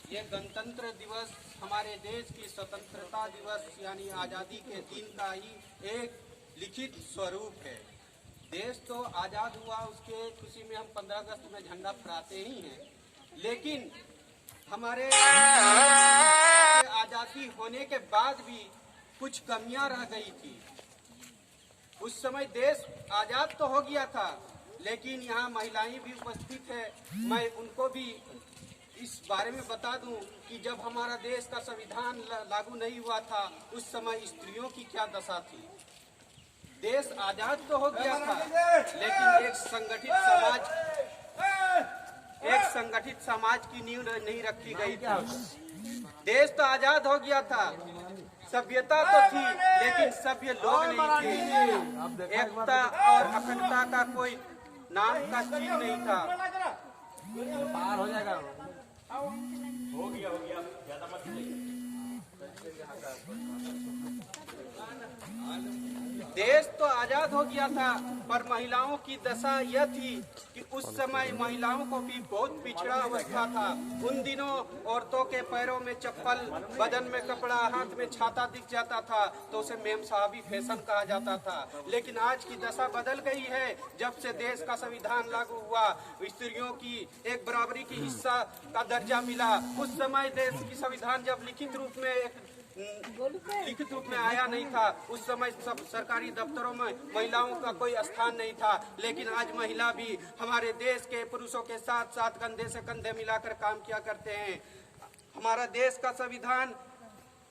ये गणतंत्र दिवस हमारे देश की स्वतंत्रता दिवस यानी आज़ादी के दिन का ही एक लिखित स्वरूप है। देश तो आज़ाद हुआ, उसके खुशी में हम 15 अगस्त में झंडा फहराते ही हैं, लेकिन हमारे आज़ादी होने के बाद भी कुछ कमियां रह गई थी। उस समय देश आज़ाद तो हो गया था, लेकिन यहाँ महिलाएं भी उपस्थित है। मैं उनको भी इस बारे में बता दूं कि जब हमारा देश का संविधान लागू नहीं हुआ था, उस समय स्त्रियों की क्या दशा थी। देश आज़ाद तो हो गया था, लेकिन एक संगठित समाज की नींव नहीं रखी गई थी। देश तो आज़ाद हो गया था, सभ्यता तो थी, लेकिन सभ्य लोग नहीं थे। एकता और अखंडता का कोई नाम का चीज नहीं था। पार हो जाएगा। हो गया ज्यादा मत देश तो आजाद हो गया था, पर महिलाओं की दशा यह थी कि उस समय महिलाओं को भी बहुत पिछड़ा अवस्था था। उन दिनों औरतों के पैरों में चप्पल, बदन में कपड़ा, हाथ में छाता दिख जाता था तो उसे मेम साहबी फैशन कहा जाता था। लेकिन आज की दशा बदल गई है। जब से देश का संविधान लागू हुआ, स्त्रियों की एक बराबरी की हिस्सा का दर्जा मिला। उस समय देश की संविधान जब लिखित रूप में आया नहीं था, उस समय सब सरकारी दफ्तरों में महिलाओं का कोई स्थान नहीं था। लेकिन आज महिला भी हमारे देश के पुरुषों के साथ साथ कंधे से कंधे मिलाकर काम किया करते हैं। हमारा देश का संविधान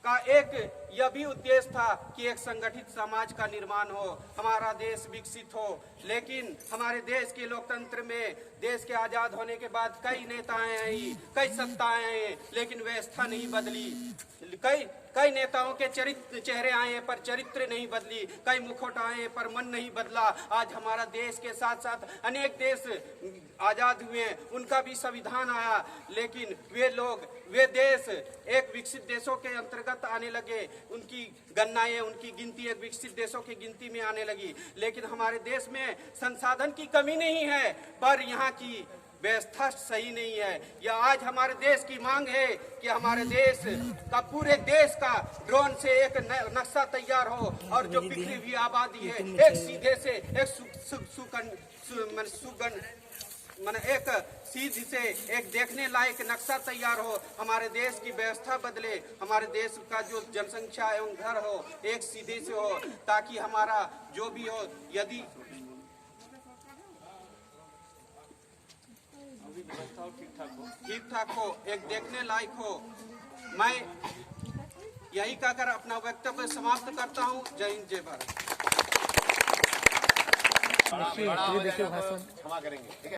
का एक यह भी उद्देश्य था कि एक संगठित समाज का निर्माण हो, हमारा देश विकसित हो। लेकिन हमारे देश के लोकतंत्र में देश के आजाद होने के बाद कई नेताएं आई, कई सत्ताएं आई, लेकिन व्यवस्था नहीं बदली। कई नेताओं के चेहरे आए पर चरित्र नहीं बदली, कई मुखौट आए पर मन नहीं बदला। आज हमारा देश के साथ साथ अनेक देश आजाद हुए, उनका भी संविधान आया, लेकिन वे देश एक विकसित देशों के अंतर्गत आने लगे। उनकी गणनाएं, उनकी गिनती एक विकसित देशों की गिनती में आने लगी। लेकिन हमारे देश में संसाधन की कमी नहीं है, पर यहाँ की व्यवस्था सही नहीं है। यह आज हमारे देश की मांग है कि हमारे देश का, पूरे देश का ड्रोन से एक नक्शा तैयार हो और जो बिखरी हुई आबादी है एक सीधे से एक सीधी से एक देखने लायक नक्शा तैयार हो। हमारे देश की व्यवस्था बदले, हमारे देश का जो जनसंख्या एवं घर हो एक सीधे से हो, ताकि हमारा जो भी हो, यदि ठीक ठाक हो, एक देखने लायक हो। मैं यही कहकर अपना वक्तव्य समाप्त करता हूँ। जय हिंद, जय भारत। क्षमा करेंगे।